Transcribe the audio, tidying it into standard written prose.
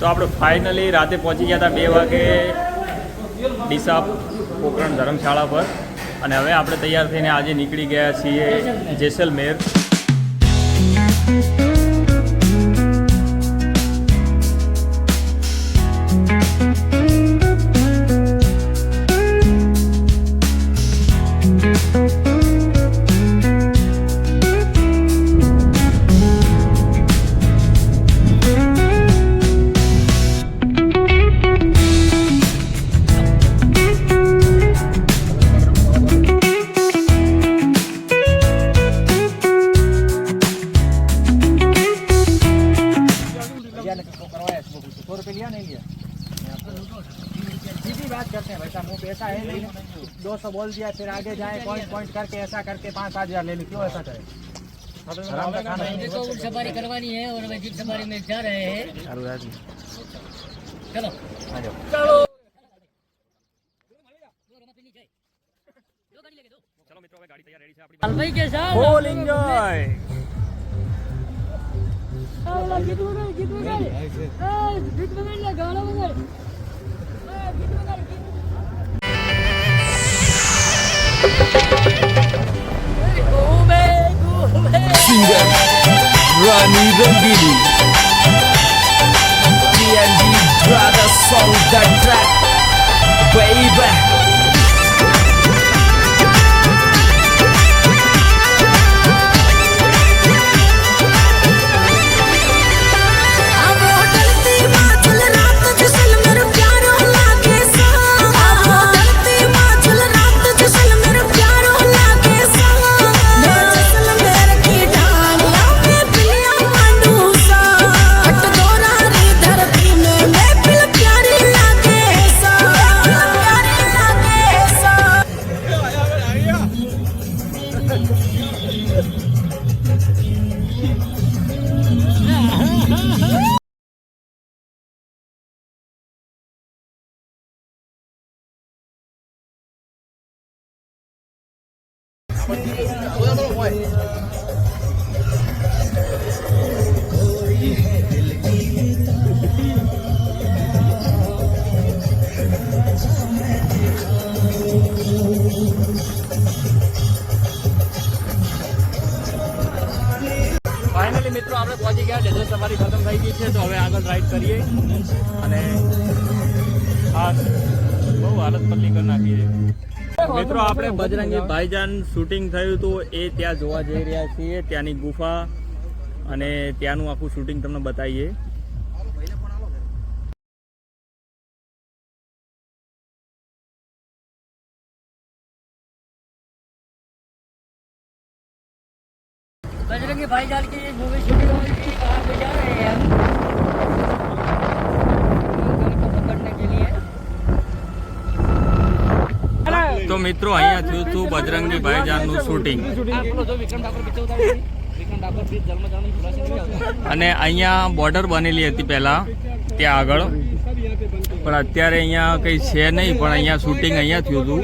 તો આપણે ફાઇનલી રાતે પહોંચી ગયા હતા 2 વાગે ડીસા પોખરણ ધર્મશાળા પર અને હવે આપણે તૈયાર થઈને આજે નીકળી ગયા છીએ જેસલમેર. बात करते हैं भाई साहब, वो पैसा है नहीं, 200 बोल दिया, फिर आगे जाए पॉइंट पॉइंट करके ऐसा करके 5-7 हज़ार ले ली, क्यों ऐसा करे? देखो ऊँट सवारी करवानी है और मैं जीप सवारी में जा रहे हैं. चलो चलो भाई के साथ full enjoy. Singer Rani Rangili D&D Brothers song the track baby. Finally મિત્રો આપણે પહોંચી ગયા. ડેઝર્ટ સવારી ખતમ થઈ ગઈ છે તો હવે આગળ રાઈડ કરીએ અને ખાસ બહુ હાલત પલ્લી કરી નાખી છે. મિત્રો આપણે બજરંગી ભાઈજાન શૂટિંગ થયું હતું એ ત્યાં જોવા જઈ રહ્યા છીએ. ત્યાંની ગુફા અને ત્યાંનું આખું શૂટિંગ તમને બતાવીએ. बजरंगी भाईजान की मूवी शूटिंग हो रही थी, वहाँ पे जा रहे हैं हम उनको पकड़ने के लिए. તો મિત્રો અહીંયા થયું હતું બજરંગી ભાઈજાનનું શૂટિંગ અને અહીંયા બોર્ડર બનેલી હતી પહેલાં ત્યાં આગળ, પણ અત્યારે અહીંયા કંઈ છે નહીં, પણ અહીંયા શૂટિંગ અહીંયા થયું હતું.